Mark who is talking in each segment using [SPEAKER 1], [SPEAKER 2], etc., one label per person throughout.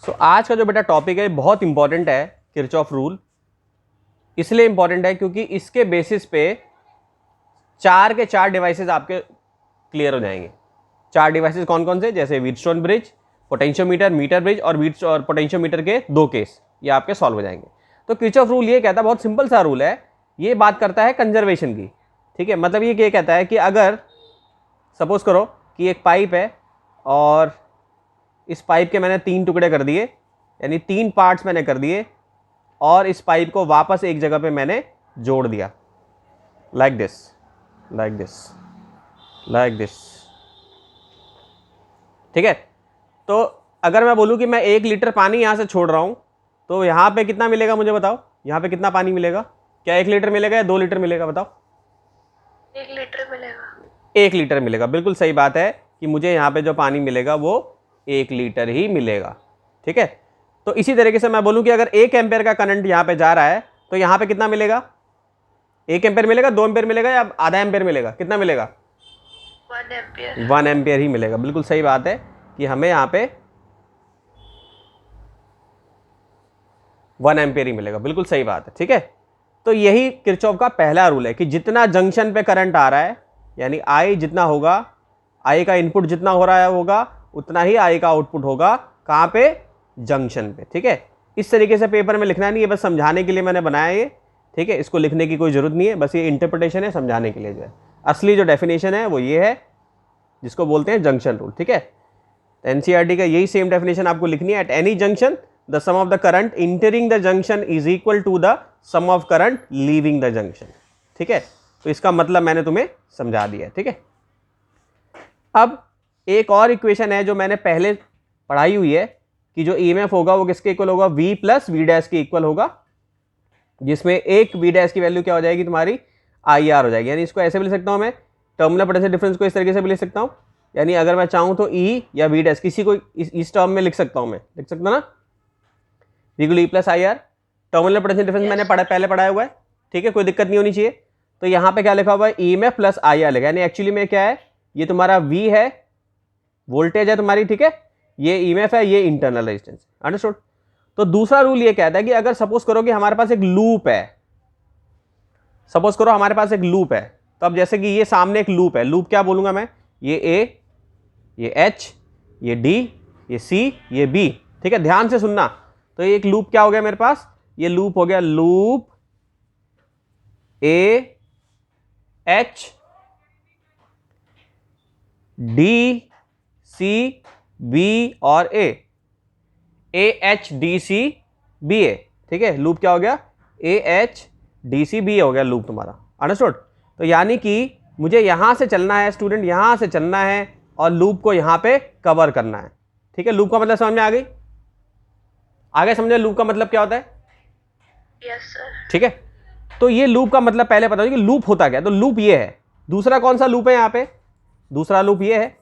[SPEAKER 1] सो आज का जो बेटा टॉपिक है बहुत इंपॉर्टेंट है, किरचॉफ रूल। इसलिए इंपॉर्टेंट है क्योंकि इसके बेसिस पे 4 के 4 डिवाइसेस आपके क्लियर हो जाएंगे। 4 डिवाइसेस कौन कौन से, जैसे Wheatstone bridge, potentiometer, meter bridge और पोटेंशियोमीटर के 2 केस, ये आपके सॉल्व हो जाएंगे। तो किरचॉफ रूल ये कहता है, बहुत सिंपल सा रूल है, ये बात करता है कंजर्वेशन की। ठीक है, मतलब ये कहता है कि अगर सपोज करो कि एक पाइप है और इस पाइप के मैंने 3 टुकड़े कर दिए, यानी 3 पार्ट्स मैंने कर दिए, और इस पाइप को वापस एक जगह पे मैंने जोड़ दिया, like this, like this, like this. ठीक है, तो अगर मैं बोलूं कि मैं 1 लीटर पानी यहां से छोड़ रहा हूं, तो यहां पे कितना मिलेगा मुझे बताओ, यहां पे कितना पानी मिलेगा? क्या 1 लीटर मिलेगा या 2 लीटर मिलेगा? बताओ।
[SPEAKER 2] 1 लीटर मिलेगा।
[SPEAKER 1] 1 लीटर मिलेगा, बिल्कुल सही बात है कि मुझे यहाँ पे जो पानी मिलेगा वो 1 लीटर ही मिलेगा। ठीक है, तो इसी तरीके से मैं बोलूँ कि अगर 1 एम्पेयर का करंट यहाँ पे जा रहा है तो यहाँ पे कितना मिलेगा? 1 एम्पेयर मिलेगा, 2 एम्पेयर मिलेगा या आधा एम्पेयर मिलेगा? कितना मिलेगा?
[SPEAKER 2] 1 एम्पियर।
[SPEAKER 1] 1 एम्पेयर ही मिलेगा। बिल्कुल सही बात है कि हमें यहाँ पे 1 एम्पेयर ही मिलेगा, बिल्कुल सही बात है। ठीक है, तो यही किरचॉफ का पहला रूल है कि जितना जंक्शन पे करंट आ रहा है, यानी आई जितना होगा, आई का इनपुट जितना हो रहा है होगा, उतना ही आई का आउटपुट होगा। कहाँ पे? जंक्शन पे। ठीक है, इस तरीके से पेपर में लिखना नहीं है, बस समझाने के लिए मैंने बनाया ये। ठीक है, इसको लिखने की कोई जरूरत नहीं है, बस ये इंटरप्रिटेशन है समझाने के लिए। जो है असली जो डेफिनेशन है वो ये है, जिसको बोलते हैं जंक्शन रूल। ठीक है, एनसीईआरटी का यही सेम डेफिनेशन आपको लिखनी है। At any junction the sum of the current entering the junction is equal to the sum of current leaving the junction. ठीक है, तो इसका मतलब मैंने तुम्हें समझा दिया है। ठीक है, अब एक और इक्वेशन है जो मैंने पहले पढ़ाई हुई है कि जो ईएमएफ होगा वो किसके इक्वल होगा? V प्लस V डैश के इक्वल होगा, जिसमें एक V डैश की वैल्यू क्या हो जाएगी? तुम्हारी IR हो जाएगी। यानी इसको ऐसे भी लिख सकता हूं मैं, टर्मिनल पोटेंशियल डिफरेंस को इस तरीके से भी लिख सकता हूं, यानी अगर मैं चाहूं तो E या V डैश किसी को इस टर्म में लिख सकता हूं, मैं लिख सकता ना, E plus IR। Terminal potential difference मैंने पहले पढ़ाया हुआ है। ठीक है, कोई दिक्कत नहीं होनी चाहिए। तो यहाँ पे क्या लिखा हुआ है? ईएमएफ प्लस IR लिखा, यानी एक्चुअली में क्या है, ये तुम्हारा V है, वोल्टेज है तुम्हारी। ठीक है, ये ईएमएफ है, ये इंटरनल रेजिस्टेंस। अंडरस्टूड? तो दूसरा रूल ये कहता है कि अगर सपोज करो कि हमारे पास एक लूप है, सपोज करो हमारे पास एक लूप है, तो अब जैसे कि ये सामने एक लूप है, लूप क्या बोलूंगा मैं? ये A, ये H, ये D, ये C, ये B। ठीक है, ध्यान से सुनना। तो ये एक लूप क्या हो गया मेरे पास? ये लूप हो गया loop A, H, D, C, B और A, H, D, C, B, A। ठीक है, लूप क्या हो गया? H, D, C, B हो गया लूप तुम्हारा। अंडरस्टूड? तो यानी कि मुझे यहां से चलना है स्टूडेंट, यहां से चलना है और लूप को यहां पे कवर करना है। ठीक है, लूप का मतलब समझ में आ गई? आगे समझे लूप का मतलब क्या होता है?
[SPEAKER 2] Yes sir.
[SPEAKER 1] ठीक है, तो ये लूप का मतलब पहले पता हो कि लूप होता क्या। तो लूप ये है। दूसरा कौन सा लूप है यहाँ पे? दूसरा लूप ये है,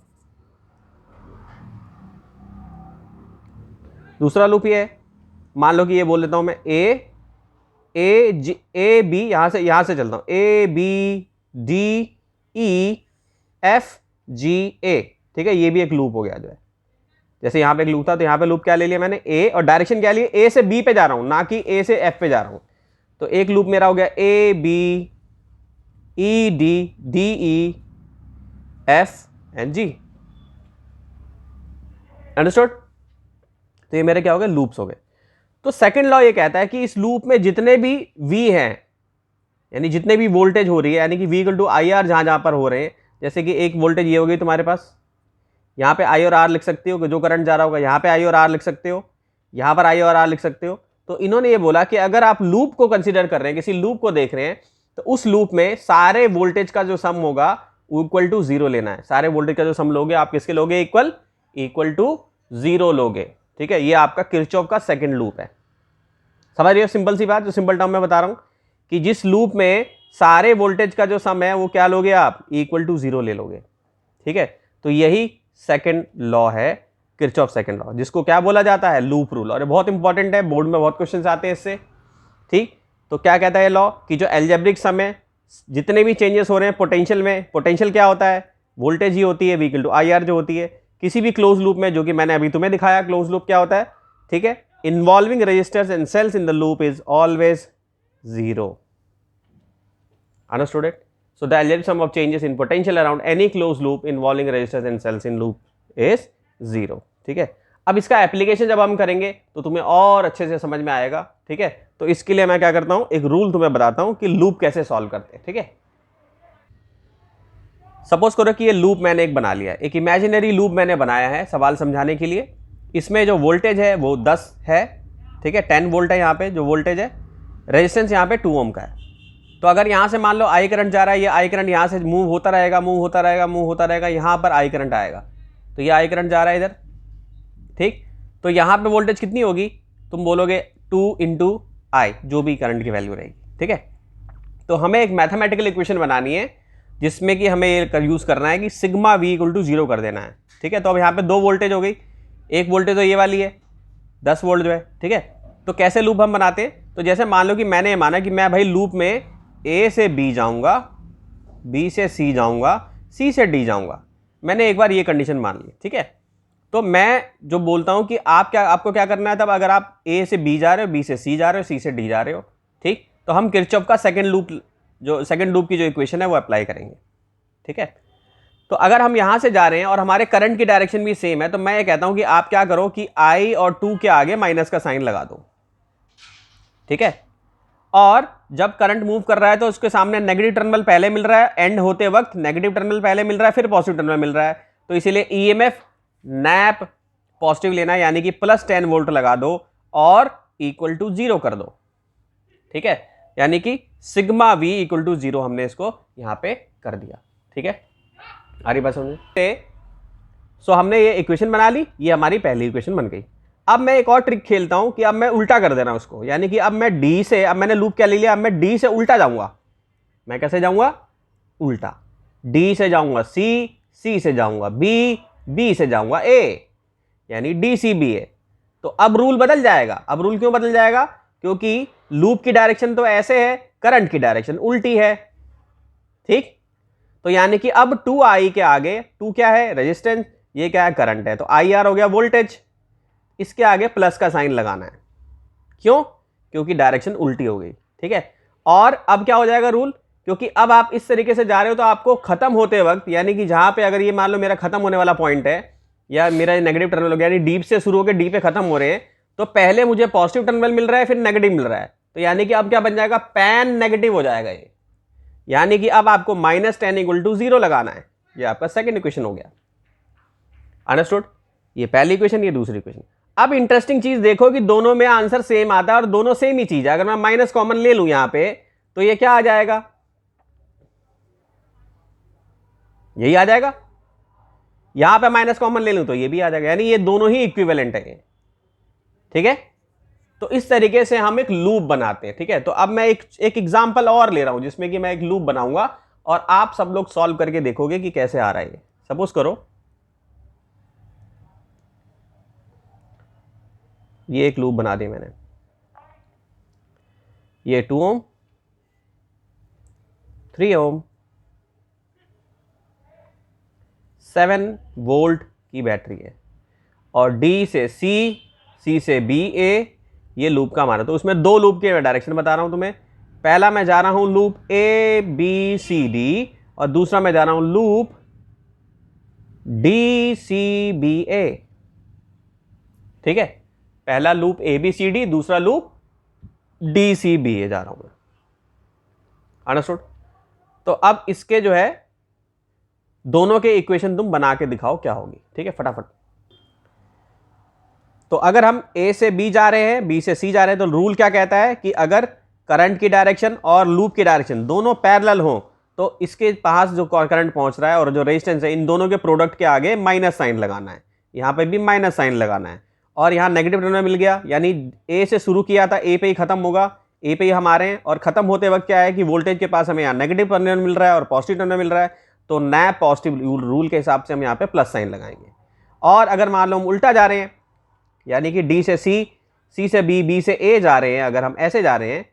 [SPEAKER 1] दूसरा लूप ये है। मान लो कि ये बोल लेता हूं मैं A B, यहां से चलता हूं, A B D E F G A। ठीक है, ये भी एक लूप हो गया जो है। जैसे यहां पे एक लूप था, तो यहां पे लूप क्या ले लिया मैंने? A, और डायरेक्शन क्या लिए? A से B पे जा रहा हूं, ना कि A से F पे जा रहा हूं। तो एक लूप मेरा हो गया A B E D D E F and G। Understood? तो ये मेरे क्या हो गए? लूप्स हो गए। तो सेकंड लॉ ये कहता है कि इस लूप में जितने भी V हैं, यानी जितने भी वोल्टेज हो रही है, यानी कि V इक्वल टू IR जहां पर हो रहे हैं, जैसे कि एक वोल्टेज ये हो गई तुम्हारे पास, यहाँ पे I और R लिख सकते हो, जो करंट जा रहा होगा यहाँ पे I और R लिख सकते हो, यहाँ पर I और R लिख सकते हो। तो इन्होंने ये बोला कि अगर आप लूप को कंसिडर कर रहे हैं, किसी लूप को देख रहे हैं, तो उस लूप में सारे वोल्टेज का जो सम होगा वो इक्वल टू 0 लेना है। सारे वोल्टेज का जो सम लोगे आप किसके लोगे? इक्वल टू 0 लोगे। ठीक है, ये आपका किरचॉफ का सेकंड लूप है। समझ रहे हो? सिंपल सी बात, जो सिंपल टर्म में बता रहा हूं कि जिस लूप में सारे वोल्टेज का जो सम है वो क्या लोगे आप? इक्वल टू 0 ले लोगे। ठीक है, तो यही सेकंड लॉ है, किरचॉफ सेकंड लॉ, जिसको क्या बोला जाता है? Loop rule. और ये बहुत इंपॉर्टेंट है, बोर्ड में बहुत क्वेश्चंस आते हैं इससे। ठीक, तो क्या कहता है लॉ कि जो एल्जेब्रिक सम है, जितने भी चेंजेस हो रहे हैं पोटेंशियल में, पोटेंशियल क्या होता है? वोल्टेज ही होती है, V इक्वल टू IR जो होती है। किसी भी क्लोज लूप में, जो कि मैंने अभी तुम्हें दिखाया, क्लोज लूप क्या होता है? ठीक है, involving resistors and cells in the loop is always 0. Understood it? So the algebraic of changes in potential around any closed loop involving resistors and cells in loop is 0. ठीक है, अब इसका application जब हम करेंगे तो तुम्हें और अच्छे से समझ में आएगा. ठीक है, तो इसके लिए मैं क्या करता हूं, एक रूल तुम्हें बताता हूं कि लूप कैसे सॉल्व करते हैं. ठीक है, सपोज करो कि ये लूप मैंने एक बना लिया है, एक इमेजिनरी लूप मैंने बनाया है सवाल समझाने के लिए. इसमें जो वोल्टेज है वो 10 है. ठीक है, 10 वोल्ट है यहाँ पे जो वोल्टेज है. रेजिस्टेंस यहाँ पे 2 ओम का है. तो अगर यहाँ से मान लो आई करंट जा रहा है, ये आई करंट यहाँ से मूव होता रहेगा, मूव होता रहेगा, मूव होता रहेगा, यहाँ पर आई करंट आएगा, तो ये आई करंट जा रहा है इधर. ठीक, तो यहाँ पे वोल्टेज कितनी होगी, तुम बोलोगे 2 इंटू आई, जो भी करंट की वैल्यू रहेगी. ठीक है, तो हमें एक मैथमेटिकल इक्वेशन बनानी है जिसमें कि हमें ये यूज करना है कि सिग्मा वी इक्वल टू 0 कर देना है. ठीक है, तो अब यहाँ पे 2 वोल्टेज हो गई, एक वोल्टेज तो ये वाली है 10 वोल्ट जो है. ठीक है, तो कैसे लूप हम बनाते हैं, तो जैसे मान लो कि मैंने ये माना कि मैं भाई लूप में ए से बी जाऊंगा, बी से सी जाऊंगा, सी से डी जाऊंगा. मैंने एक बार ये कंडीशन मान ली. ठीक है, तो मैं जो बोलता हूं कि आपको क्या करना है, तब अगर आप ए से बी जा रहे हो, बी से सी जा रहे हो, सी से डी जा रहे हो, ठीक, तो हम किरचॉफ का सेकंड लूप की जो इक्वेशन है वो अप्लाई करेंगे. ठीक है, तो अगर हम यहां से जा रहे हैं और हमारे करंट की डायरेक्शन भी सेम है, तो मैं ये कहता हूं कि आप क्या करो कि आई और 2 के आगे माइनस का साइन लगा दो. ठीक है, और जब करंट मूव कर रहा है तो उसके सामने नेगेटिव टर्मिनल पहले मिल रहा है, एंड होते वक्त नेगेटिव टर्मिनल पहले मिल रहा है, फिर पॉजिटिव टर्मिनल मिल रहा है. तो इसीलिए ईएमएफ नैप पॉजिटिव लेना है, यानी कि प्लस 10 वोल्ट लगा दो और इक्वल टू 0 कर दो. ठीक है, यानी कि सिग्मा वी इक्वल टू 0 हमने इसको यहां पे कर दिया. ठीक है, आ रही बात समझ. सो हमने ये इक्वेशन बना ली, ये हमारी पहली इक्वेशन बन गई. अब मैं एक और ट्रिक खेलता हूं कि अब मैं उल्टा कर दे रहा हूं उसको, यानी कि अब मैं डी से, अब मैंने लूप क्या ले लिया, अब मैं डी से उल्टा जाऊंगा. मैं कैसे जाऊंगा, उल्टा. डी से जाऊंगा सी, सी से जाऊंगा बी, बी से जाऊंगा ए, यानी डी सी बी ए. तो अब रूल बदल जाएगा. अब रूल क्यों बदल जाएगा, क्योंकि लूप की डायरेक्शन तो ऐसे है, करंट की डायरेक्शन उल्टी है. ठीक, तो यानी कि अब 2i के आगे 2 क्या है, रेजिस्टेंस, ये क्या है, करंट है, तो आई आर हो गया वोल्टेज. इसके आगे प्लस का साइन लगाना है. क्यों, क्योंकि डायरेक्शन उल्टी हो गई. ठीक है, और अब क्या हो जाएगा रूल, क्योंकि अब आप इस तरीके से जा रहे हो तो आपको खत्म होते वक्त, यानी कि जहां पे अगर ये मान लो मेरा खत्म होने वाला पॉइंट है, या मेरा नेगेटिव टर्मिनल हो गया, यानी डी से शुरू होकर डी पे खत्म हो रहे हैं, तो पहले मुझे पॉजिटिव टर्मिनल मिल रहा है, फिर नेगेटिव मिल रहा है. तो यानी कि अब क्या बन जाएगा, पैन नेगेटिव हो जाएगा ये. यानी कि अब आपको -10 इक्वल टू 0 लगाना है. ये आपका सेकंड इक्वेशन हो गया. अंडरस्टूड, ये पहली इक्वेशन, ये दूसरी इक्वेशन. अब इंटरेस्टिंग चीज देखो कि दोनों में आंसर सेम आता है और दोनों सेम ही चीज है. अगर मैं माइनस कॉमन ले लूं यहां पे, तो ये क्या आ जाएगा, यही आ जाएगा. यहां पे माइनस कॉमन ले लूं तो ये भी आ जाएगा, यानी ये दोनों ही इक्विवेलेंट है. ठीक है, तो इस तरीके से हम एक लूप बनाते हैं. ठीक है, तो अब मैं एक एग्जांपल और ले रहा हूं जिसमें कि मैं एक लूप बनाऊंगा और आप सब लोग सॉल्व करके देखोगे कि कैसे आ रहा है. सपोज करो ये एक लूप बना दी मैंने, ये 2 ओम, 3 ओम, 7 वोल्ट की बैटरी है, और डी से सी, सी से बी ए, ये लूप का हमारा. तो उसमें 2 लूप के डायरेक्शन बता रहा हूं तुम्हें. पहला मैं जा रहा हूं loop A B C D, और दूसरा मैं जा रहा हूं loop D C B A. ठीक है, पहला loop A B C D, दूसरा loop D C B A जा रहा हूं मैं. अंडरस्टूड. तो अब इसके जो है दोनों के इक्वेशन तुम बना के दिखाओ क्या होगी. ठीक है, फटाफट. तो अगर हम ए से बी जा रहे हैं, बी से सी जा रहे हैं, तो रूल क्या कहता है कि अगर करंट की डायरेक्शन और लूप की डायरेक्शन दोनों पैरेलल हो, तो इसके पास जो करंट पहुंच रहा है और जो रेजिस्टेंस है, इन दोनों के प्रोडक्ट के आगे माइनस साइन लगाना है. यहां पे भी माइनस साइन लगाना है, और यहां नेगेटिव टर्मिनल मिल गया, यानी ए से शुरू किया था, ए पे ही खत्म होगा, ए पे ही हम आ रहे हैं, और खत्म होते वक्त क्या है कि वोल्टेज के पास हमें यहाँ नेगेटिव टर्मिनल मिल रहा है और पॉजिटिव टर्मिनल मिल रहा है. तो नैप पॉजिटिव रूल के हिसाब से हम यहाँ पे प्लस साइन लगाएंगे. और अगर मान लो हम उल्टा जा रहे हैं, यानी कि डी से सी, सी से बी, बी से ए जा रहे हैं, अगर हम ऐसे जा रहे हैं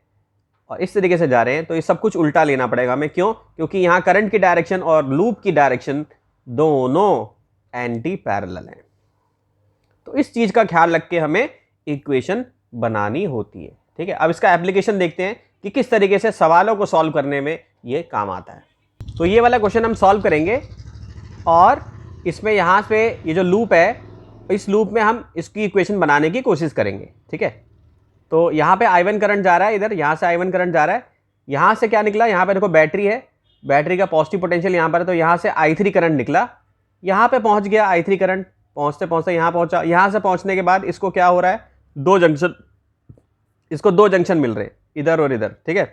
[SPEAKER 1] और इस तरीके से जा रहे हैं, तो ये सब कुछ उल्टा लेना पड़ेगा हमें. क्यों, क्योंकि यहाँ करंट की डायरेक्शन और लूप की डायरेक्शन दोनों एंटी पैरेलल हैं. तो इस चीज का ख्याल रख के हमें इक्वेशन बनानी होती है। ठीक है, अब इसका एप्लीकेशन देखते हैं कि किस तरीके से सवालों को सॉल्व करने में ये काम आता है। तो ये वाला क्वेश्चन हम सॉल्व करेंगे और इसमें यहाँ पे ये जो लूप है, इस लूप में हम इसकी इक्वेशन बनाने की कोशिश करेंगे। ठीक है, तो यहाँ पे I1 करंट जा रहा है, इधर यहाँ से I1 करंट जा रहा है, यहाँ से क्या निकला, यहाँ पे देखो बैटरी है, बैटरी का पॉजिटिव पोटेंशियल यहाँ पर है, तो यहाँ से I3 करंट निकला, यहाँ पे पहुँच गया I3 करंट, पहुँचते पहुँचते यहाँ पहुँचा। यहाँ से पहुँचने के बाद इसको क्या हो रहा है, दो जंक्शन, इसको दो जंक्शन मिल रहे इधर और इधर। ठीक है,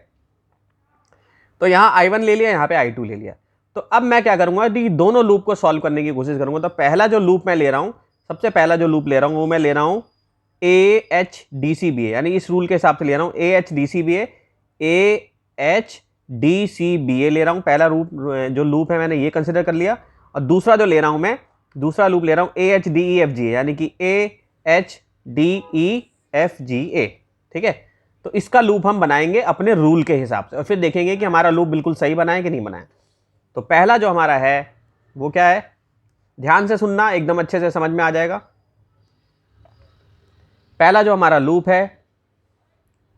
[SPEAKER 1] तो यहाँ I1 ले लिया, यहाँ पे I2 ले लिया। तो अब मैं क्या करूँगा कि दोनों लूप को सॉल्व करने की कोशिश करूँगा। तो पहला जो लूप मैं ले रहा हूँ, सबसे पहला जो लूप ले रहा हूँ वो मैं ले रहा हूँ AHDCBA, यानी इस रूल के हिसाब से ले रहा हूँ AHDCBA ले रहा हूँ। पहला रूप जो लूप है मैंने ये कंसिडर कर लिया, और दूसरा जो ले रहा हूँ मैं, दूसरा लूप ले रहा हूँ AHDEFGA, यानी कि AHDEFGA। ठीक है, तो इसका लूप हम बनाएंगे अपने रूल के हिसाब से और फिर देखेंगे कि हमारा लूप बिल्कुल सही बना है कि नहीं बना है। तो पहला जो हमारा है वो क्या है, ध्यान से सुनना, एकदम अच्छे से समझ में आ जाएगा। पहला जो हमारा लूप है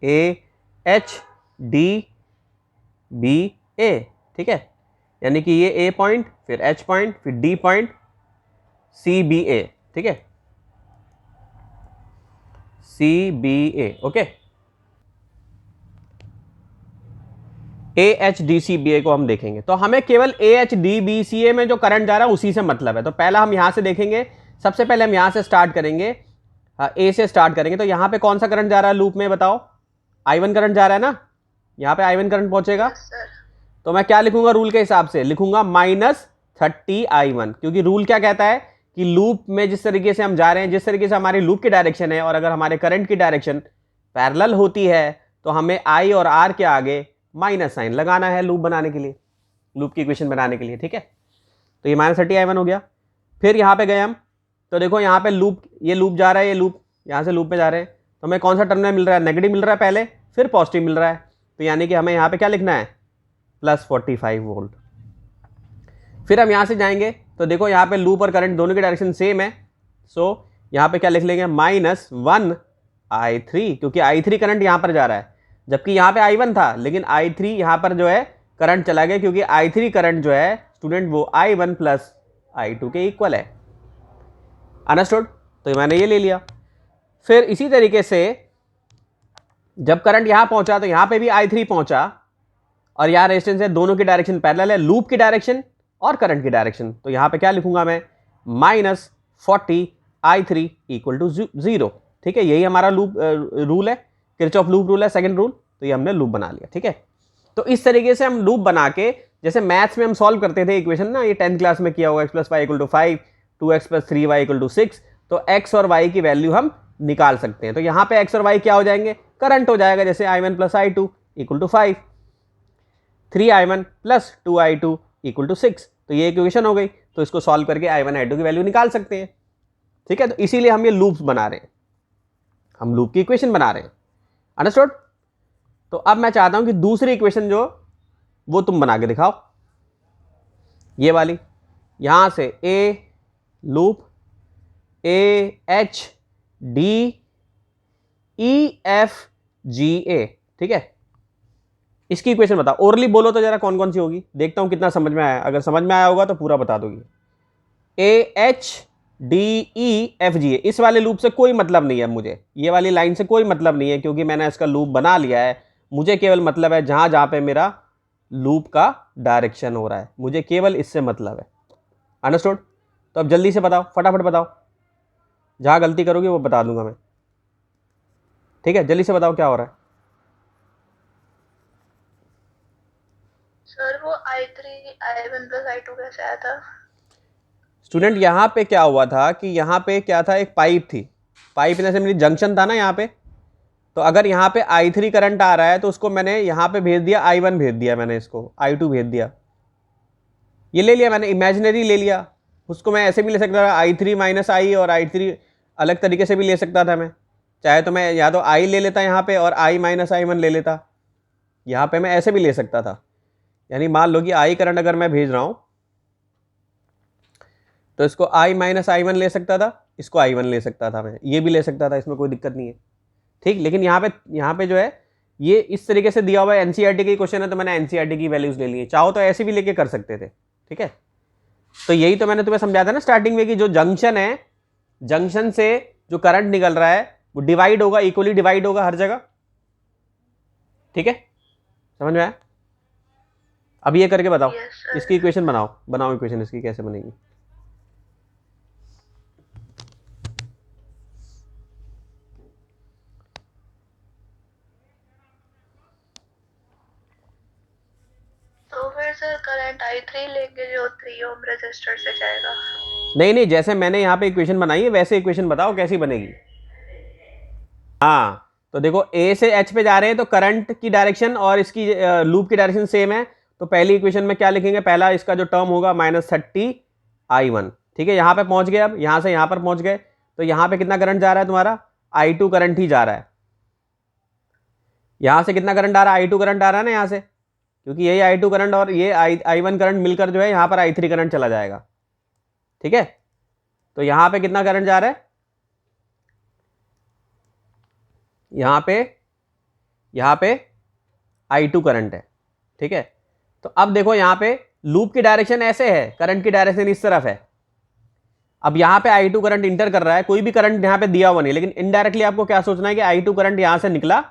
[SPEAKER 1] AHDBA। ठीक है, यानी कि ये A पॉइंट, फिर H पॉइंट, फिर D पॉइंट, CBA। ठीक है, CBA। ओके, AHDCBA को हम देखेंगे तो हमें केवल AHDBCA में जो करंट जा रहा है उसी से मतलब है। तो पहला हम यहां से देखेंगे, सबसे पहले हम यहां से स्टार्ट करेंगे, A से स्टार्ट करेंगे। तो यहां पे कौन सा करंट जा रहा है लूप में, बताओ, I1 करंट जा रहा है ना, यहां पे I1 करंट पहुंचेगा। तो मैं क्या लिखूंगा, रूल के हिसाब से लिखूंगा -30I1, क्योंकि रूल क्या कहता है कि लूप में जिस तरीके से हम जा रहे हैं, जिस तरीके से हमारी लूप की डायरेक्शन है, और अगर हमारे करंट की डायरेक्शन पैरेलल होती है तो हमें I और R के आगे माइनस साइन लगाना है लूप बनाने के लिए, लूप की इक्वेशन बनाने के लिए। ठीक है, तो ये -30I1 हो गया। फिर यहाँ पे गए हम, तो देखो यहाँ पे लूप, ये लूप जा रहा है, ये लूप यहाँ से लूप में जा रहे हैं, तो हमें कौन सा टर्मिनल मिल रहा है, नेगेटिव मिल रहा है पहले, फिर पॉजिटिव मिल रहा है। तो यानी कि हमें यहाँ पे क्या लिखना है, +45 वोल्ट। फिर हम यहाँ से जाएंगे तो देखो यहाँ पे लूप और करंट दोनों की डायरेक्शन सेम है, सो यहाँ पे क्या लिख लेंगे, -1I3, क्योंकि I3 करंट यहाँ पर जा रहा है, जबकि यहाँ पे I1 था, लेकिन I3 यहाँ पर जो है करंट चला गया, क्योंकि I3 करंट जो है स्टूडेंट वो I1 + I2 के इक्वल है। अंडरस्टूड, तो मैंने ये ले लिया। फिर इसी तरीके से जब करंट यहाँ पहुंचा तो यहाँ पे भी I3 पहुंचा, और यहाँ रेजिस्टेंस है, दोनों की डायरेक्शन पैरेलल है, लूप की डायरेक्शन और करंट की डायरेक्शन। तो यहाँ पे क्या लिखूंगा मैं, -40I3 = 0। ठीक है, यही हमारा लूप रूल है, किरचॉफ लूप रूल है, सेकंड रूल। तो ये हमने लूप बना लिया। ठीक है, तो इस तरीके से हम लूप बना के, जैसे मैथ्स में हम सॉल्व करते थे इक्वेशन ना, ये 10th क्लास में किया होगा, x + y = 5, 2x + 3y = 6, तो x और y की वैल्यू हम निकाल सकते हैं। तो यहाँ पे x और y क्या हो जाएंगे, करंट हो जाएगा, जैसे I1 + I2 = 5, 3I1 + 2I2 = 6। तो ये इक्वेशन हो गई, तो इसको सॉल्व करके I1 I2 की वैल्यू निकाल सकते हैं। ठीक है, तो इसीलिए हम ये लूप्स बना रहे हैं, हम लूप की इक्वेशन बना रहे हैं। अंडरस्टूड, तो अब मैं चाहता हूं कि दूसरी इक्वेशन जो वो तुम बना के दिखाओ, ये वाली, यहां से A लूप AHDEFGA। ठीक है, इसकी इक्वेशन बताओ, ओरली बोलो तो जरा कौन कौन सी होगी, देखता हूं कितना समझ में आया। अगर समझ में आया होगा तो पूरा बता दोगी। AHDEFGA, इस वाले लूप से कोई मतलब नहीं है मुझे, ये वाली लाइन से कोई मतलब नहीं है, क्योंकि मैंने इसका लूप बना लिया है। मुझे केवल मतलब है जहां जहां पे मेरा लूप का डायरेक्शन हो रहा है, मुझे केवल इससे मतलब है। अंडरस्टूड, तो अब जल्दी से बताओ, फटाफट बताओ, जहां गलती करोगे वो बता दूंगा मैं। ठीक है, जल्दी से बताओ क्या हो रहा है।
[SPEAKER 2] सर वो I3 I1 + I2 कैसे आया था?
[SPEAKER 1] स्टूडेंट यहाँ पे क्या हुआ था कि यहाँ पे क्या था, एक पाइप थी, पाइप में से मेरी जंक्शन था ना यहाँ पे, तो अगर यहाँ पे I3 करंट आ रहा है तो उसको मैंने यहाँ पे भेज दिया, I1 भेज दिया मैंने, इसको I2 भेज दिया, ये ले लिया मैंने, इमेजिनरी ले लिया। उसको मैं ऐसे भी ले सकता था, I3 - I, और I3 अलग तरीके से भी ले सकता था मैं, चाहे तो मैं या तो I ले लेता यहाँ पे और I - I1 ले लेता, यहाँ पे मैं ऐसे भी ले सकता था। यानी मान लो कि I करंट अगर मैं भेज रहा हूँ तो इसको I - I1 ले सकता था, इसको I1 ले सकता था मैं, ये भी ले सकता था, इसमें कोई दिक्कत नहीं है, ठीक। लेकिन यहाँ पे जो है ये इस तरीके से दिया हुआ है, एनसीईआरटी की क्वेश्चन है तो मैंने एनसीईआरटी की वैल्यूज ले ली है, चाहो तो ऐसे भी लेके कर सकते थे, ठीक है। तो यही तो मैंने तुम्हें समझाया था ना स्टार्टिंग में कि जो जंक्शन है, जंक्शन से जो करंट निकल रहा है वो डिवाइड होगा, इक्वली डिवाइड होगा हर जगह, ठीक है, समझ में आया। अब ये करके बताओ,
[SPEAKER 2] Yes, sir.
[SPEAKER 1] इसकी इक्वेशन बनाओ इक्वेशन इसकी कैसे बनेगी।
[SPEAKER 2] तो फिर सर करंट I3 लेंगे जो 3 ओम रेजिस्टर से जाएगा।
[SPEAKER 1] नहीं, जैसे मैंने यहाँ पे इक्वेशन बनाई है वैसे इक्वेशन बताओ कैसी बनेगी। हाँ, तो देखो ए से एच पे जा रहे हैं तो करंट की डायरेक्शन और इसकी लूप की डायरेक्शन सेम है, तो पहली इक्वेशन में क्या लिखेंगे, पहला इसका जो टर्म होगा -30I1, ठीक है। यहाँ पे पहुंच गए, अब यहाँ से यहाँ पर पहुंच गए, तो यहाँ पे कितना करंट जा रहा है तुम्हारा, I2 करंट ही जा रहा है। यहाँ से कितना करंट आ रहा है, I2 करंट आ रहा है ना यहाँ से, क्योंकि यही I2 करंट और ये I1 करंट मिलकर जो है यहाँ पर I3 करंट चला जाएगा, ठीक है। तो यहाँ पे कितना करंट जा रहा है, यहाँ पे I2 करंट है, ठीक है। तो अब देखो यहाँ पे लूप की डायरेक्शन ऐसे है, करंट की डायरेक्शन इस तरफ है। अब यहाँ पे I2 करंट इंटर कर रहा है, कोई भी करंट यहाँ पे दिया हुआ नहीं, लेकिन इनडायरेक्टली आपको क्या सोचना है कि I2 करंट यहाँ से निकला,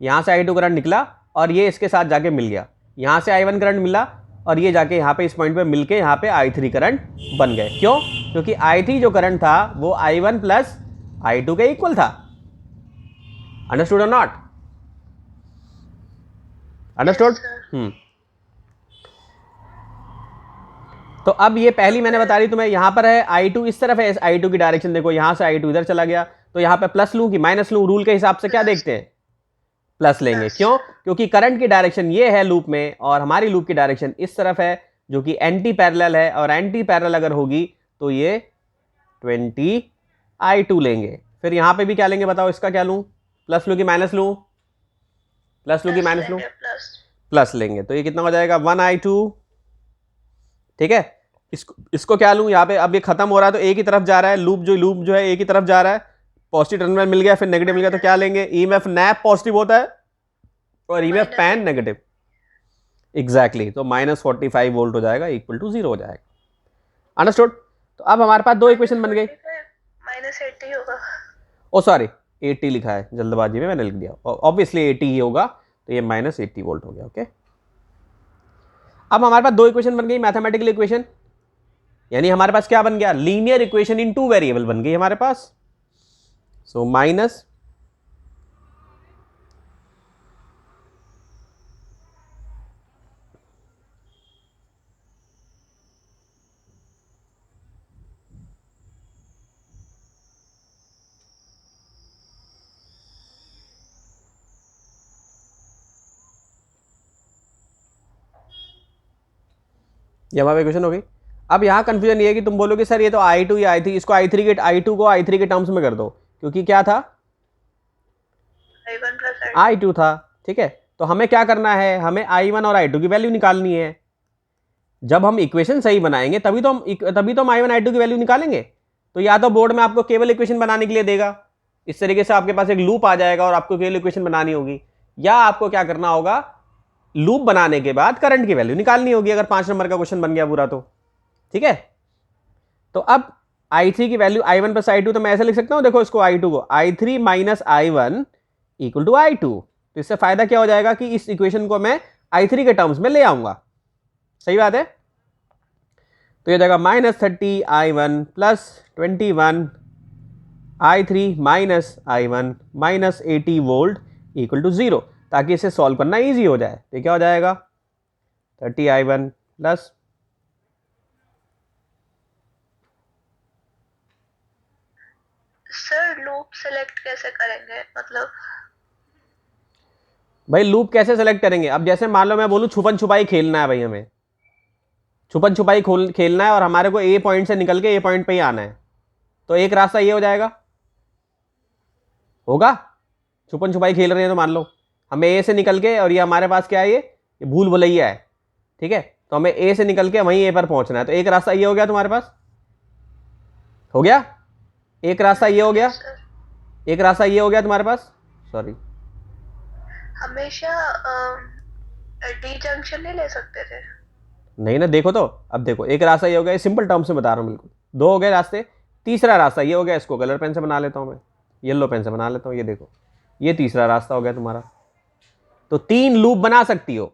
[SPEAKER 1] यहाँ से I2 करंट निकला और ये इसके साथ जाके मिल गया, यहाँ से I1 करंट मिला और ये जाके यहाँ पे इस पॉइंट पे मिलके यहाँ पे I3 करंट बन गए। क्यों? क्योंकि I3 जो करंट था वो I1 प्लस I2 के इक्वल था। अंडरस्टूड और नॉट? अंडरस्टूड? तो अब ये पहली मैंने बता दी तुम्हें, यहां पर है I2 इस तरफ है, I2 की डायरेक्शन देखो, यहां से I2 इधर चला गया, तो यहां पे प्लस लूं कि माइनस लूं, रूल के हिसाब से क्या देखते हैं, प्लस लेंगे। क्यों? क्योंकि करंट की डायरेक्शन ये है लूप में और हमारी लूप की डायरेक्शन इस तरफ है जो कि एंटी पैरेलल है, और एंटी पैरेलल अगर होगी तो ये 20I2 लेंगे। फिर यहां पे भी क्या लेंगे बताओ, इसका क्या लूं, प्लस लूं कि माइनस लूं, प्लस लूं कि माइनस लूं, प्लस लेंगे, तो ये कितना हो जाएगा 1I2, ठीक है। इसको क्या लूं, यहाँ पे अब ये खत्म हो रहा है तो एक ही तरफ जा रहा है, लूप जो है एक ही तरफ जा रहा है, पॉजिटिव टर्मिनल मिल गया, फिर नेगेटिव मिल गया, तो क्या लेंगे, ईएमएफ नैप पॉजिटिव होता है और ईएमएफ पैन नेगेटिव, एग्जैक्टली, तो -45 वोल्ट हो जाएगा, इक्वल टू 0 हो जाएगा। अंडरस्टूड? तो अब हमारे पास दो इक्वेशन बन गई।
[SPEAKER 2] -80 होगा,
[SPEAKER 1] ओ सॉरी 80 लिखा है, जल्दबाजी में मैंने लिख दिया, ऑब्वियसली 80 ही होगा, तो ये -80 वोल्ट हो गया, ओके। अब हमारे पास दो इक्वेशन बन गई, मैथमेटिकल इक्वेशन, यानी हमारे पास क्या बन गया, लीनियर इक्वेशन इन 2 वेरिएबल बन गई हमारे पास। सो माइनस ये हमारी इक्वेशन हो गई। अब यहाँ कंफ्यूजन ये है कि तुम बोलोगे सर ये तो I2 या I3, इसको I2 को I3 के टर्म्स में कर दो, क्योंकि क्या था,
[SPEAKER 2] I1 प्लस
[SPEAKER 1] I2 था, ठीक है। तो हमें क्या करना है, हमें I1 और I2 की वैल्यू निकालनी है। जब हम इक्वेशन सही बनाएंगे तभी तो हम I1 I2 की वैल्यू निकालेंगे। तो या तो बोर्ड में आपको केवल इक्वेशन बनाने के लिए देगा, इस तरीके से आपके पास एक लूप आ जाएगा और आपको केवल इक्वेशन बनानी होगी, या आपको क्या करना होगा, लूप बनाने के बाद करंट की वैल्यू निकालनी होगी, अगर 5 नंबर का क्वेश्चन बन गया पूरा तो, ठीक है। तो अब I3 की वैल्यू I1 प्लस I2, तो मैं ऐसे लिख सकता हूं, देखो इसको I2 को I3 minus I1 equal to I2। तो इससे फायदा क्या हो जाएगा कि इस इक्वेशन को मैं I3 के टर्म्स में ले आऊंगा, सही बात है। तो ये जाएगा -30I1 plus 21 I3 minus I1 minus 80 volt equal to 0, ताकि इसे सॉल्व करना इजी हो जाए। तो क्या हो जाएगा 30I1 plus
[SPEAKER 2] sir loop select कैसे करेंगे, मतलब
[SPEAKER 1] भाई लूप कैसे सेलेक्ट करेंगे, अब जैसे मान लो मैं बोलूं छुपन छुपाई खेलना है भाई, हमें छुपन छुपाई खेलना है और हमारे को ए पॉइंट से निकल के ए पॉइंट पे ही आना है, तो एक रास्ता ये हो जाएगा, होगा, छुपन छुपाई खेल रहे हैं तो मान लो हमें ए से निकल के, और ये हमारे पास क्या है, ये भूल भुलैया है, ठीक है। तो हमें ए से निकल के वहीं ए पर पहुंचना है, तो एक रास्ता ये हो गया तुम्हारे पास, हो गया। एक रास्ता ये हो गया,
[SPEAKER 2] सर
[SPEAKER 1] एक रास्ता ये हो गया तुम्हारे पास, सॉरी
[SPEAKER 2] हमेशा डी जंक्शन नहीं ले सकते थे।
[SPEAKER 1] नहीं ना, देखो तो अब देखो, एक रास्ता ये हो गया, सिंपल टर्म से बता रहा हूँ बिल्कुल, दो हो गए रास्ते, तीसरा रास्ता ये हो गया, इसको कलर पेन से बना लेता हूँ मैं, येलो पेन से बना लेता हूँ, ये देखो ये तीसरा रास्ता हो गया तुम्हारा। तो 3 लूप बना सकती हो,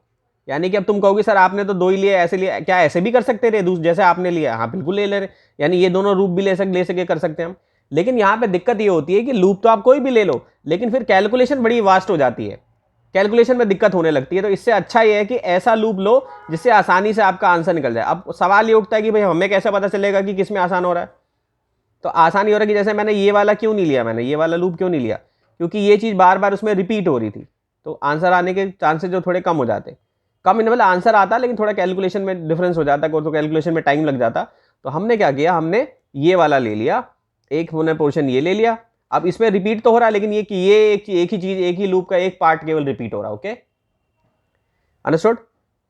[SPEAKER 1] यानी कि अब तुम कहोगे सर आपने तो 2 ही लिए, ऐसे लिए, क्या ऐसे भी कर सकते थे जैसे आपने लिया? हाँ बिल्कुल ले ले रहे, यानी ये दोनों लूप भी ले सके कर सकते हैं हम। लेकिन यहाँ पे दिक्कत ये होती है कि लूप तो आप कोई भी ले लो, लेकिन फिर कैलकुलेशन बड़ी वास्ट हो जाती है, कैलकुलेशन में दिक्कत होने लगती है। तो इससे अच्छा ये है कि ऐसा लूप लो जिससे आसानी से आपका आंसर निकल जाए। अब सवाल ये उठता है कि भाई हमें कैसे पता चलेगा कि किस में आसान हो रहा है? तो आसान ही हो रहा है कि जैसे मैंने ये वाला क्यों नहीं लिया, मैंने ये वाला लूप क्यों नहीं लिया, क्योंकि ये चीज़ बार बार उसमें रिपीट हो रही थी, तो आंसर आने के चांसेस जो थोड़े कम हो जाते, कम इन मतलब आंसर आता लेकिन थोड़ा कैलकुलेशन में डिफरेंस हो जाता, तो कैलकुलेशन में टाइम लग जाता। तो हमने क्या किया, हमने ये वाला ले लिया, एक हमने पोर्शन ये ले लिया। अब इसमें रिपीट तो हो रहा है, लेकिन ये कि ये एक ही चीज, एक ही लूप का एक पार्ट केवल रिपीट हो रहा है। Okay, understood?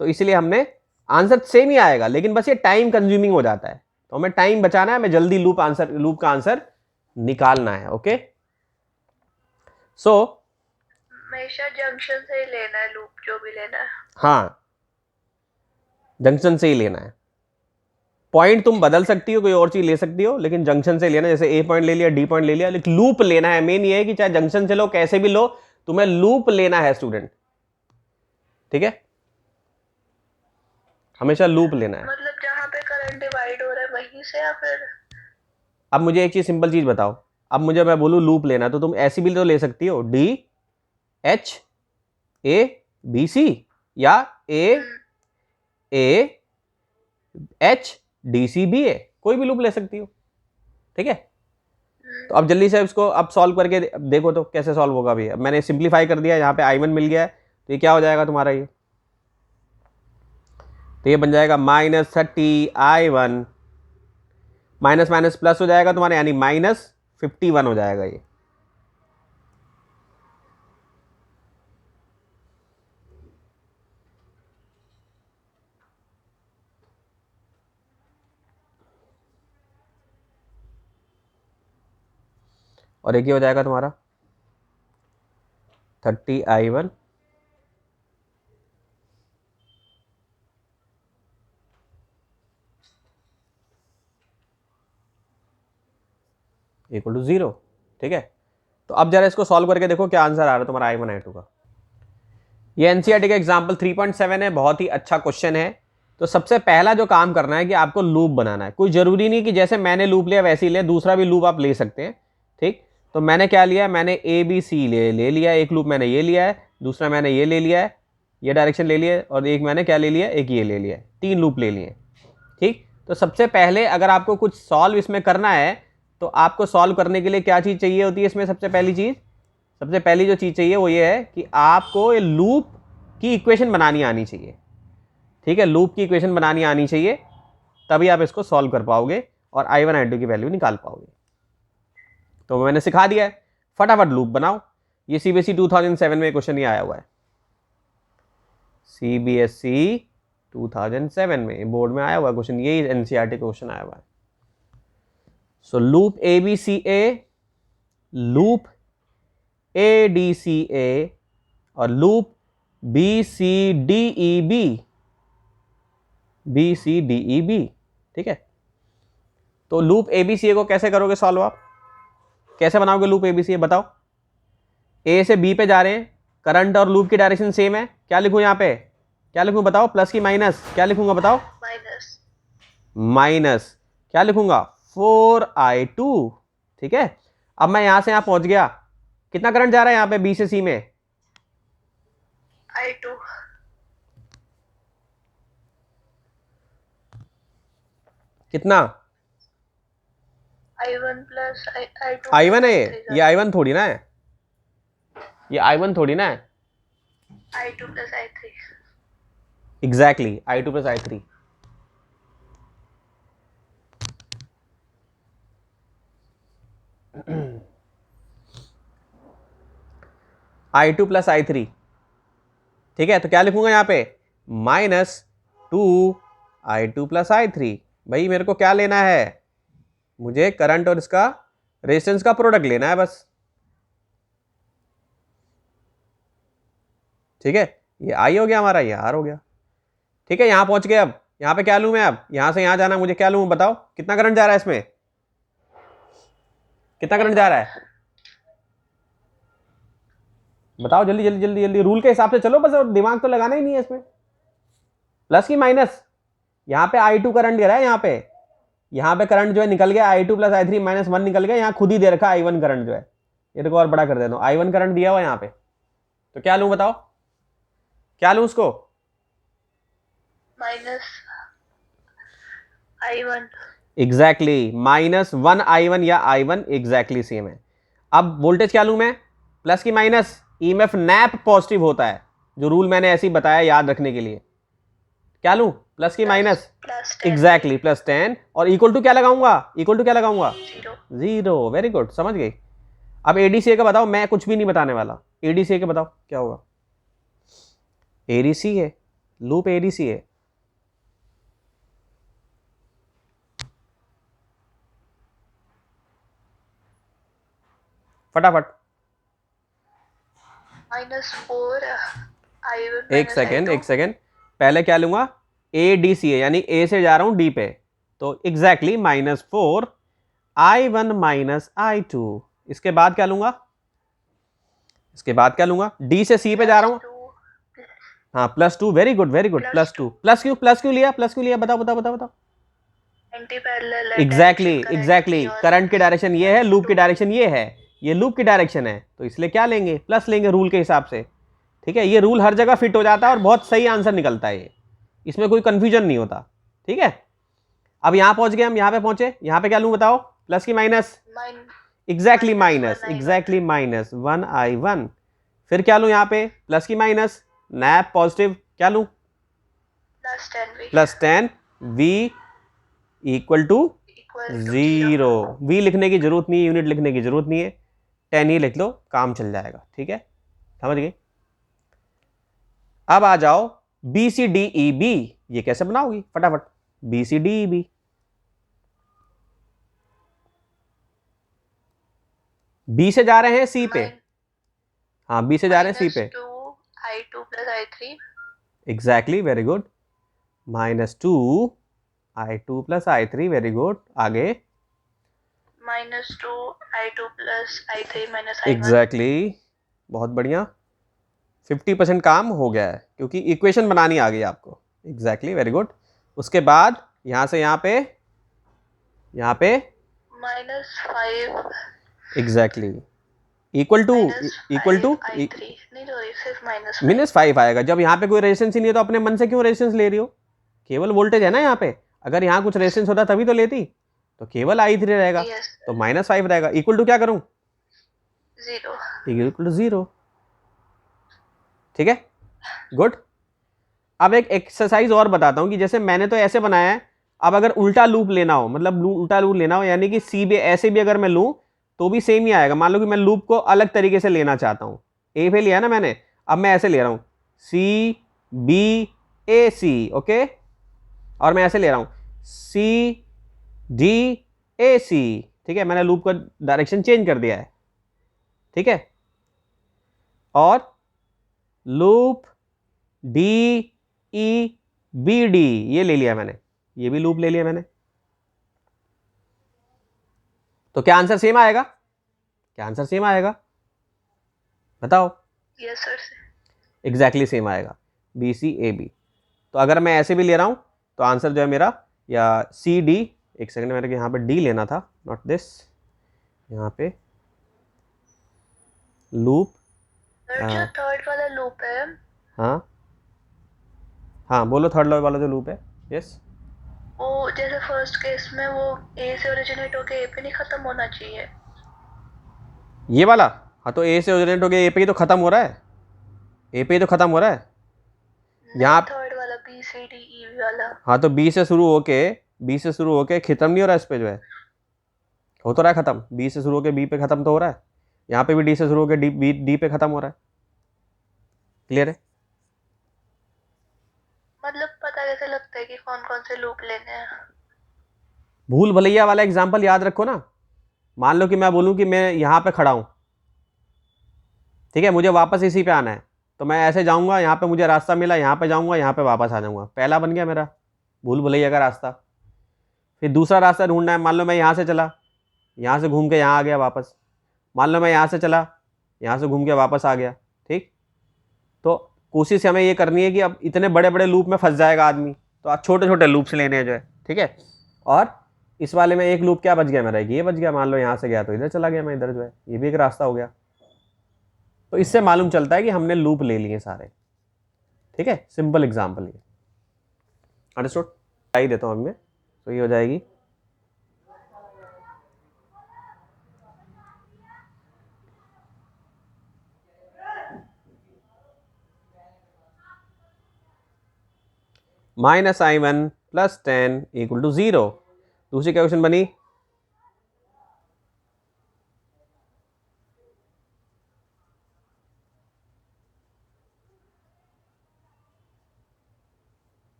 [SPEAKER 1] तो इसलिए हमने आंसर सेम ही आएगा, लेकिन बस ये टाइम कंज्यूमिंग हो जाता है, तो हमें टाइम बचाना है, हमें जल्दी लूप का आंसर निकालना है। ओके, सो
[SPEAKER 2] हमेशा जंक्शन से ही लेना है लूप, जो भी लेना है।
[SPEAKER 1] हाँ, जंक्शन से ही लेना है। पॉइंट तुम बदल सकती हो, कोई और चीज ले सकती हो, लेकिन जंक्शन से लेना, जैसे ए पॉइंट ले लिया, डी पॉइंट ले लिया, लेकिन लूप लेना है। मेन ये है कि चाहे जंक्शन से लो, कैसे भी लो, तुम्हें लूप लेना है स्टूडेंट, ठीक है? हमेशा लूप लेना है।
[SPEAKER 2] मतलब जहाँ पे करंट डिवाइड हो रहा है वहीं से, या फिर?
[SPEAKER 1] अब मुझे एक चीज, सिंपल चीज बताओ, अब मुझे मैं बोलूं लूप लेना, तो तुम ऐसी भी तो ले सकती हो, D H A B C, या A H D C B A, कोई भी लूप ले सकती हो, ठीक है? तो अब जल्दी से इसको अब सॉल्व करके देखो तो कैसे सॉल्व होगा। भी अब मैंने सिंप्लीफाई कर दिया, यहाँ पे I1 मिल गया है, तो ये क्या हो जाएगा तुम्हारा, ये तो ये बन जाएगा -30I1, माइनस माइनस प्लस हो जाएगा तुम्हारा, यानी -51 हो जाएगा ये। और एक ये हो जाएगा तुम्हारा 30I1 इक्वल टू 0, ठीक है? तो अब जरा इसको सॉल्व करके देखो क्या आंसर आ रहा है तुम्हारा I1 I2 का। ये एनसीईआरटी का एग्जाम्पल 3.7 है, बहुत ही अच्छा क्वेश्चन है। तो सबसे पहला जो काम करना है कि आपको लूप बनाना है। कोई जरूरी नहीं कि जैसे मैंने लूप लिया वैसे ही ले, दूसरा भी लूप आप ले सकते हैं, ठीक? तो मैंने क्या लिया, मैंने ए बी सी ले लिया, एक लूप मैंने ये लिया है, दूसरा मैंने ये ले लिया है, ये डायरेक्शन ले लिया है, और एक मैंने क्या ले लिया, एक ये ले लिया है, 3 लूप ले लिए, ठीक? तो सबसे पहले अगर आपको कुछ सॉल्व इसमें करना है, तो आपको सॉल्व करने के लिए क्या चीज़ चाहिए होती है इसमें? सबसे पहली जो चीज़ चाहिए वो ये है कि आपको ये लूप की इक्वेशन बनानी आनी चाहिए, ठीक है? लूप की इक्वेशन बनानी आनी चाहिए, तभी आप इसको सॉल्व कर पाओगे और I1 I2 की वैल्यू निकाल पाओगे। तो मैंने सिखा दिया है, फटाफट लूप बनाओ। ये CBSE 2007 में क्वेश्चन ही आया हुआ है, CBSE 2007 में बोर्ड में आया हुआ क्वेश्चन, यही एनसीईआरटी क्वेश्चन आया हुआ है। सो लूप ABCA, लूप ADCA और लूप BCDEB, ठीक है? तो लूप ABCA को कैसे करोगे सॉल्व आप? कैसे बनाओगे लूप ABCA बताओ? A से B पे जा रहे हैं, करंट और लूप की डायरेक्शन सेम है, क्या लिखूं यहाँ पे? क्या लिखूं बताओ? प्लस की माइनस? क्या लिखूंगा बताओ? माइनस। क्या लिखूंगा? 4I2, ठीक है? अब मैं यहां से यहां पहुंच गया, कितना करंट जा रहा है यहाँ पे B से C में?
[SPEAKER 2] I2।
[SPEAKER 1] कितना?
[SPEAKER 2] I1 plus I2।
[SPEAKER 1] I1 है ये I1 थोड़ी ना है, ये I1 थोड़ी ना है।
[SPEAKER 2] I2 plus I3।
[SPEAKER 1] Exactly, I2 plus I3। I2 plus I3, ठीक है? तो क्या लिखूंगा यहाँ पे? -2I2 plus I3। भाई मेरे को क्या लेना है? मुझे करंट और इसका रेजिस्टेंस का प्रोडक्ट लेना है बस, ठीक है। ये आई हो गया हमारा, ये आर हो गया, ठीक है। यहां पहुंच गए, अब यहां पे क्या लूं मैं, अब यहां से यहां जाना मुझे, क्या लूं बताओ, कितना करंट जा रहा है इसमें, कितना करंट जा रहा है बताओ, जल्दी जल्दी जल्दी जल्दी, रूल के हिसाब से चलो बस, और दिमाग तो लगाना ही नहीं है इसमें। प्लस की माइनस, यहाँ पे I2 करंट दे रहा है, यहाँ पे करंट जो है निकल गया, I2 प्लस I3 माइनस 1 निकल गया, यहाँ खुद ही दे रखा I1 करंट जो है, ये देखो और बड़ा कर देता हूं, I1 करंट दिया हुआ यहाँ पे, तो क्या लूं बताओ, क्या लूं उसको,
[SPEAKER 2] माइनस I1।
[SPEAKER 1] एग्जैक्टली -1 I1 या I1 एग्जैक्टली सेम है। अब वोल्टेज क्या लूं मैं, प्लस की माइनस, EMF नैप पॉजिटिव होता है, जो रूल मैंने ऐसे ही बताया याद रखने के लिए, क्या लूं, प्लस की माइनस, एग्जैक्टली +10, और इक्वल टू क्या लगाऊंगा, इक्वल टू क्या लगाऊंगा, 0, वेरी गुड, समझ गई। अब ADCA का बताओ, मैं कुछ भी नहीं बताने वाला, ADCA का बताओ क्या होगा, ADCA, लूप ADCA, फटाफट,
[SPEAKER 2] -4 I1
[SPEAKER 1] एक सेकेंड, पहले क्या लूंगा, ADCA, यानी A से जा रहा हूं D पे, तो एग्जैक्टली -4 I1 माइनस I2, इसके बाद क्या लूंगा, इसके बाद क्या लूंगा, D से C पे जा रहा हूं, हाँ +2, very good very good, +2, plus क्यों लिया बताओ बताओ बताओ बताओ,
[SPEAKER 2] एंटी पैरेलल,
[SPEAKER 1] एग्जैक्टली करंट की डायरेक्शन ये है, लूप की डायरेक्शन ये है, ये लूप की डायरेक्शन है, तो इसलिए क्या लेंगे, प्लस लेंगे रूल के हिसाब से, ठीक है। ये रूल हर जगह फिट हो जाता है और बहुत सही आंसर निकलता है, ये इसमें कोई कंफ्यूजन नहीं होता, ठीक है। अब यहां पहुंच गए हम, यहां पे पहुंचे, यहां पे क्या लूं बताओ, प्लस की माइनस, एग्जैक्टली -1 I1, फिर क्या लूं यहां पे, प्लस की माइनस, नैप पॉजिटिव, क्या लूं, +10 V इक्वल टू 0, V लिखने की जरूरत नहीं है, यूनिट लिखने की जरूरत नहीं है, 10 ही लिख लो, काम चल जाएगा, ठीक है, समझ गए। अब आ जाओ BCDEB, ये कैसे बनाओगी फटाफट, BCDEB, B से जा रहे हैं C पे, हाँ B से जा रहे हैं C पे,
[SPEAKER 2] I2 plus I3,
[SPEAKER 1] exactly, very good, -2 I2 plus I3, very good, आगे,
[SPEAKER 2] -2 I2 plus I3 minus I1,
[SPEAKER 1] exactly, बहुत बढ़िया, 50% काम हो गया है, क्योंकि इक्वेशन बनानी आ गई आपको, एग्जैक्टली, वेरी गुड। उसके बाद यहां से यहाँ पे
[SPEAKER 2] -5
[SPEAKER 1] एग्जैक्टली, इक्वल टू
[SPEAKER 2] I3 नहीं तो सिर्फ
[SPEAKER 1] -5 आएगा, जब यहाँ पे कोई रेजिस्टेंस ही नहीं है तो अपने मन से क्यों रेजिस्टेंस ले रही हो, केवल वोल्टेज है ना यहाँ पे, अगर यहाँ कुछ रेजिस्टेंस होता तभी तो लेती, तो केवल I3 रहेगा, तो -5 रहेगा, इक्वल टू क्या करूं,
[SPEAKER 2] 0,
[SPEAKER 1] इक्वल टू 0, ठीक है, गुड। अब एक एक्सरसाइज और बताता हूं, कि जैसे मैंने तो ऐसे बनाया है, अब अगर उल्टा लूप लेना हो, मतलब उल्टा लूप लेना हो, यानी कि सी बे ऐसे भी अगर मैं लूं तो भी सेम ही आएगा, मान लो कि मैं लूप को अलग तरीके से लेना चाहता हूं, ए पे लिया ना मैंने, अब मैं ऐसे ले रहा हूं CBAC, ओके, और मैं ऐसे ले रहा हूं CDAC, ठीक है, मैंने लूप का डायरेक्शन चेंज कर दिया है, ठीक है, और लूप DEBD ये ले लिया मैंने, ये भी लूप ले लिया मैंने, तो क्या आंसर सेम आएगा, क्या आंसर सेम आएगा बताओ,
[SPEAKER 2] यस सर,
[SPEAKER 1] एग्जैक्टली सेम आएगा, BCAB। तो अगर मैं ऐसे भी ले रहा हूं तो आंसर जो है मेरा, या CD, एक सेकंड, मेरे को यहाँ पे D लेना था, नॉट दिस, यहाँ पे लूप,
[SPEAKER 2] जो थर्ड वाला लूप है,
[SPEAKER 1] हाँ हाँ बोलो, थर्ड वाला जो लूप है, यस,
[SPEAKER 2] वो जैसे फर्स्ट केस में वो ए से ओरिजिनेट होके ए पे नहीं खत्म होना चाहिए,
[SPEAKER 1] ये वाला, हाँ तो ए से ओरिजिनेट हो गया ए पे ही तो खत्म हो रहा है, ए पे ही तो खत्म हो रहा है यहाँ,
[SPEAKER 2] थर्ड वाला BCDE वाला,
[SPEAKER 1] हाँ तो बी से शुरू होके खत्म नहीं हो रहा है, इस पे जो है हो तो रहा है खत्म, बी से शुरू होके बी पे खत्म तो हो रहा है, यहाँ पे भी डी से शुरू होके डी पे खत्म हो रहा है, क्लियर है।
[SPEAKER 2] मतलब पता कैसे लगता है कि कौन कौन से लूप लेने हैं,
[SPEAKER 1] भूल भुलैया वाला एग्जाम्पल याद रखो ना, मान लो कि मैं बोलूँ कि मैं यहाँ पे खड़ा हूँ, ठीक है, मुझे वापस इसी पे आना है, तो मैं ऐसे जाऊँगा, यहाँ पे मुझे रास्ता मिला, यहाँ पे जाऊँगा, यहाँ पे वापस आ जाऊँगा, पहला बन गया मेरा भूल भुलैया का रास्ता। फिर दूसरा रास्ता ढूंढना है, मान लो मैं यहाँ से चला, यहाँ से घूम के यहाँ आ गया वापस, मान लो मैं यहाँ से चला, यहाँ से घूम के वापस आ गया, ठीक। तो कोशिश हमें ये करनी है कि अब इतने बड़े बड़े लूप में फंस जाएगा आदमी, तो आज छोटे छोटे लूप्स लेने हैं जो है, ठीक है। और इस वाले में एक लूप क्या बच गया मेरा, ये बच गया, मान लो यहाँ से गया तो इधर चला गया मैं, इधर जो है ये भी एक रास्ता हो गया। तो इससे मालूम चलता है कि हमने लूप ले लिए सारे, ठीक है, सिंपल एग्जाम्पल ये। अंडरस्टूड? आई देता हूँ अब मैं, तो ये हो जाएगी -i1 + 10 = 0। दूसरी क्या क्वेश्चन बनी,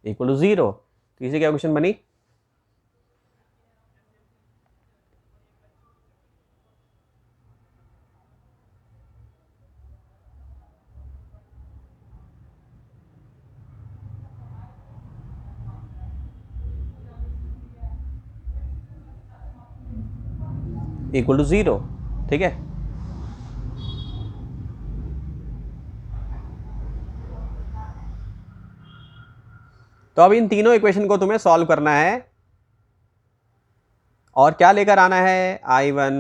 [SPEAKER 1] = 0। तीसरी क्या क्वेश्चन बनी, = 0, ठीक है। तो अब इन तीनों इक्वेशन को तुम्हें सॉल्व करना है, और क्या लेकर आना है, i1,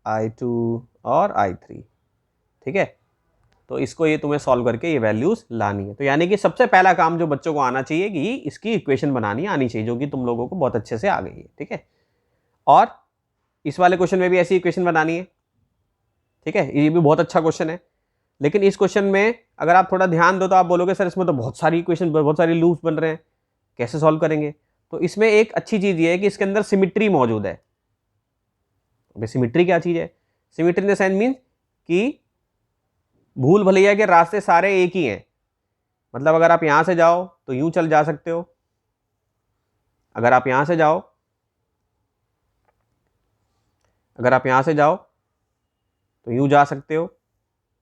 [SPEAKER 1] i2 और i3, ठीक है। तो इसको ये तुम्हें सॉल्व करके ये वैल्यूज लानी है। तो यानी कि सबसे पहला काम जो बच्चों को आना चाहिए कि इसकी इक्वेशन बनानी आनी चाहिए, जो कि तुम लोगों को बहुत अच्छे से आ गई है, ठीक है। और इस वाले क्वेश्चन में भी ऐसी इक्वेशन बनानी है, ठीक है, ये भी बहुत अच्छा क्वेश्चन है। लेकिन इस क्वेश्चन में अगर आप थोड़ा ध्यान दो तो आप बोलोगे सर इसमें तो बहुत सारी इक्वेशन, बहुत सारी लूप्स बन रहे हैं, कैसे सॉल्व करेंगे। तो इसमें एक अच्छी चीज़ ये है कि इसके अंदर सिमिट्री मौजूद है। सिमिट्री क्या चीज़ है, symmetry in the sense mean कि भूल भुलैया के रास्ते सारे एक ही हैं। मतलब अगर आप यहां से जाओ तो यूं चल जा सकते हो, अगर आप यहां से जाओ, अगर आप यहां से जाओ तो यूं जा सकते हो,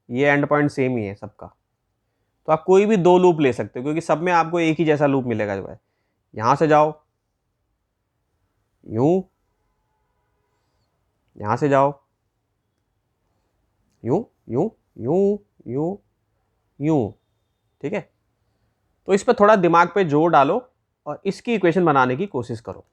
[SPEAKER 1] ये एंड पॉइंट सेम ही है सबका। तो आप कोई भी दो लूप ले सकते हो, क्योंकि सब में आपको एक ही जैसा लूप मिलेगा जो है। यहां से जाओ यूं, यहां से जाओ यूं यूं यूं यूं यूं, ठीक है। तो इस पर थोड़ा दिमाग पे जोर डालो और इसकी इक्वेशन बनाने की कोशिश करो।